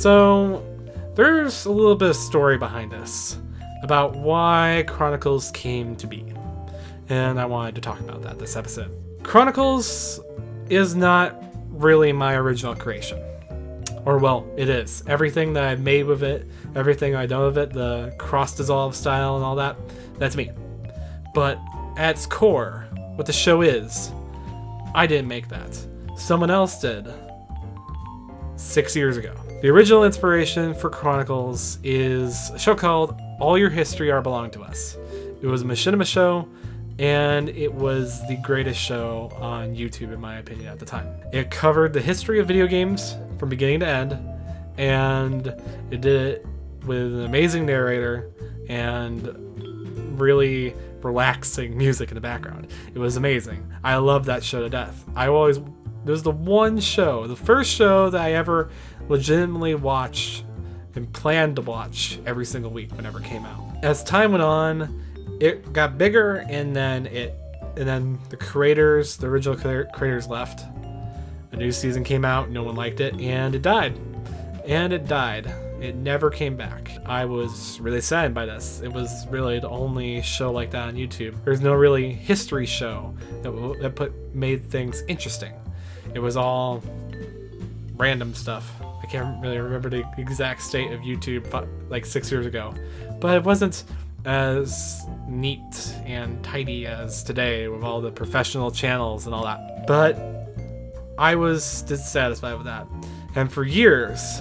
So there's a little bit of story behind this about why Chronicles came to be, and I wanted to talk about that this episode. Chronicles is not really my original creation. Or, well, it is. Everything that I've made with it, everything I know of it, the cross-dissolve style and all that, that's me. But at its core, what the show is, I didn't make that. Someone else did 6 years ago. The original inspiration for Chronicles is a show called All Your History Are Belong to Us. It was a machinima show, and it was the greatest show on YouTube, in my opinion, at the time. It covered the history of video games from beginning to end, and it did it with an amazing narrator and really relaxing music in the background. It was amazing. I loved that show to death. It was the one show, the first show that I ever legitimately watched and planned to watch every single week whenever it came out. As time went on, it got bigger, and then the creators, the original creators, left. A new season came out, no one liked it, and it died. It never came back. I was really saddened by this. It was really the only show like that on YouTube. There's no really history show that made things interesting. It was all random stuff. I can't really remember the exact state of YouTube like 6 years ago, but it wasn't as neat and tidy as today with all the professional channels and all that. But I was dissatisfied with that, and for years,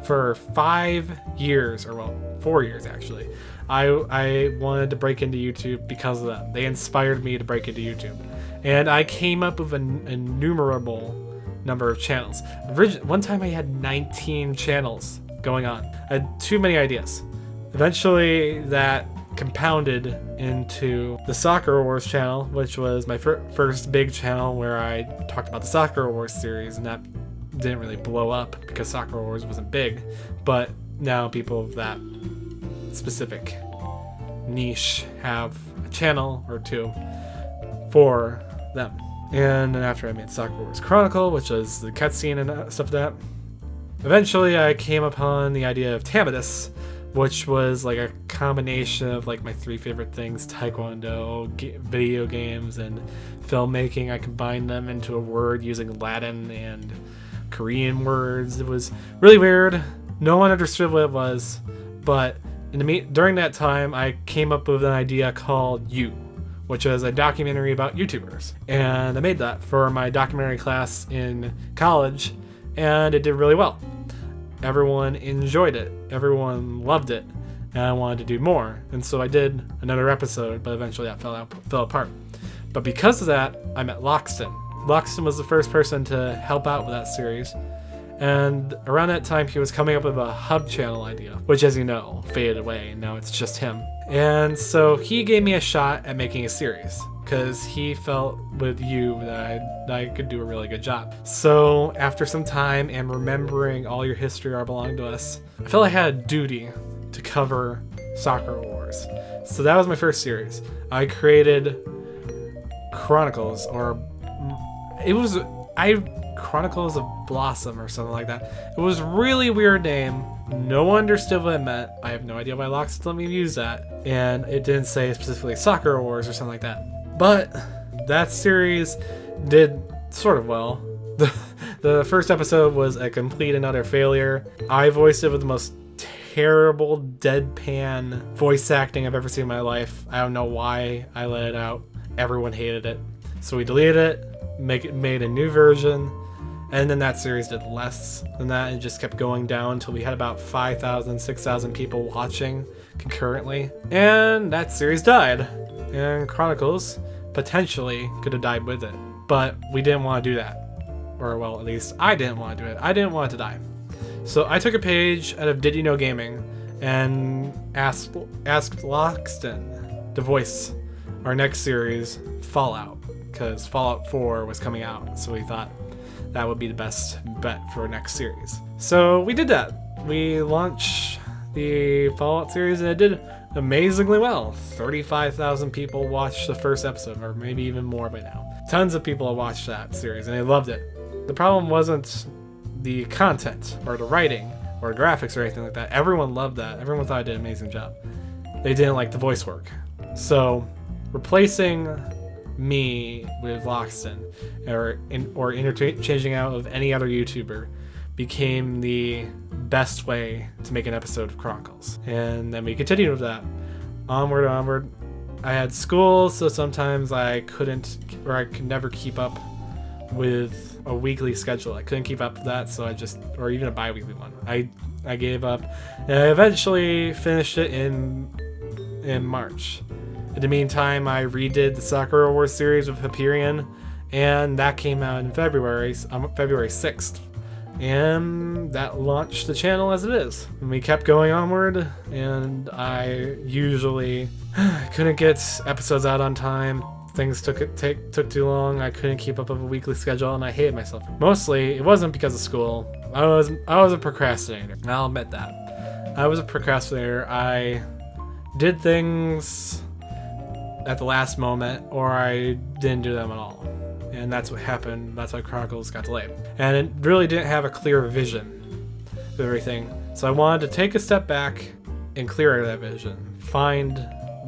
for 5 years, or well, 4 years actually, I wanted to break into YouTube because of them. They inspired me to break into YouTube, and I came up with an innumerable number of channels. One time I had 19 channels going on. I had too many ideas. Eventually that compounded into the Soccer Wars channel, which was my first big channel where I talked about the Soccer Wars series, and that didn't really blow up because Soccer Wars wasn't big, but now people of that specific niche have a channel or two for them. And then after I made Soccer Wars Chronicle, which was the cutscene and stuff like that, eventually I came upon the idea of Tamadus, which was like a combination of like my 3 favorite things: Taekwondo, video games, and filmmaking. I combined them into a word using Latin and Korean words. It was really weird. No one understood what it was, but during that time, I came up with an idea called You, which was a documentary about YouTubers. And I made that for my documentary class in college, and it did really well. Everyone enjoyed it. Everyone loved it, and I wanted to do more. And so I did another episode, but eventually that fell apart. But because of that, I met Loxton. Loxton was the first person to help out with that series. And around that time, he was coming up with a hub channel idea, which, as you know, faded away, and now it's just him. And so he gave me a shot at making a series, because he felt with You that I could do a really good job. So after some time and remembering All Your History Are Belong to Us, I felt I had a duty to cover Soccer Wars. So that was my first series. I created Chronicles, or Chronicles of Blossom or something like that. It was a really weird name. No one understood what it meant. I have no idea why Loxton let me use that. And it didn't say specifically Soccer Wars or something like that. But that series did sort of well. The first episode was a complete and utter failure. I voiced it with the most terrible deadpan voice acting I've ever seen in my life. I don't know why I let it out. Everyone hated it. So we deleted it, made a new version, and then that series did less than that and just kept going down until we had about 5,000, 6,000 people watching concurrently. And that series died. And Chronicles potentially could have died with it. But we didn't want to do that. Or, well, at least I didn't want to do it. I didn't want it to die. So I took a page out of Did You Know Gaming and asked Loxton to voice our next series, Fallout, because Fallout 4 was coming out, so we thought that would be the best bet for our next series. So we did that. We launched the Fallout series, and it did amazingly well. 35,000 people watched the first episode, or maybe even more by now. Tons of people have watched that series, and they loved it. The problem wasn't the content or the writing or graphics or anything like that. Everyone loved that. Everyone thought I did an amazing job. They didn't like the voice work. So replacing me with Loxton or interchanging out of any other YouTuber became the best way to make an episode of Chronicles. And then we continued with that. Onward. I had school, so sometimes I couldn't, or I could never keep up with a weekly schedule. I couldn't keep up with that, so or even a bi-weekly one. I gave up, and I eventually finished it in March. In the meantime, I redid the Sakura Wars series with Hyperion, and that came out in February 6th. And that launched the channel as it is. And we kept going onward, and I usually couldn't get episodes out on time. Things took too long. I couldn't keep up with a weekly schedule, and I hated myself. Mostly, it wasn't because of school. I was a procrastinator. I'll admit that. I was a procrastinator. I did things at the last moment, or I didn't do them at all. And that's what happened. That's why Chronicles got delayed. And it really didn't have a clear vision of everything. So I wanted to take a step back and clear that vision. Find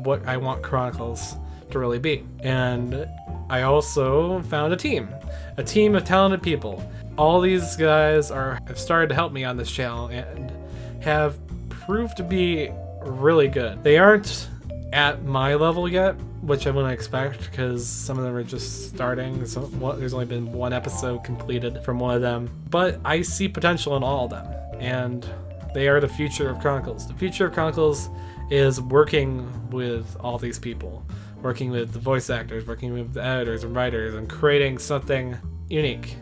what I want Chronicles to really be. And I also found a team of talented people. All these guys have started to help me on this channel and have proved to be really good. They aren't at my level yet, which I wouldn't expect because some of them are just starting. So there's only been one episode completed from one of them, but I see potential in all of them, and they are the future of Chronicles. The future of Chronicles is working with all these people, working with the voice actors, working with the editors and writers, and creating something unique.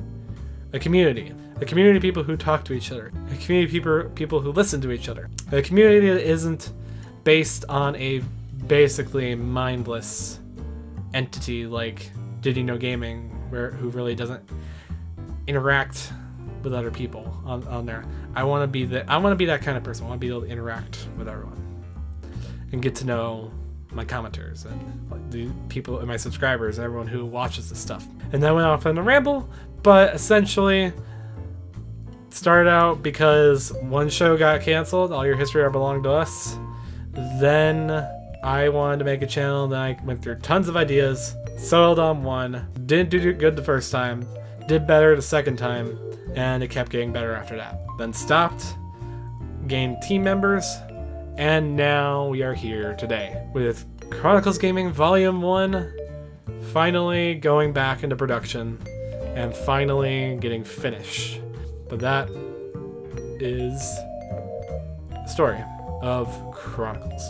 A community of people who talk to each other, a community of people who listen to each other, a community that isn't based on a basically mindless entity like Did You Know Gaming, who really doesn't interact with other people on there. I want to be that kind of person. I want to be able to interact with everyone and get to know my commenters and the people and my subscribers and everyone who watches this stuff. And that went off on a ramble, but essentially started out because one show got canceled, All Your History Are Belong to Us. Then I wanted to make a channel, then I went through tons of ideas, settled on one, didn't do good the first time, did better the second time, and it kept getting better after that. Then stopped, gained team members, and now we are here today with Chronicles Gaming Volume 1 finally going back into production and finally getting finished. But that is the story of Chronicles.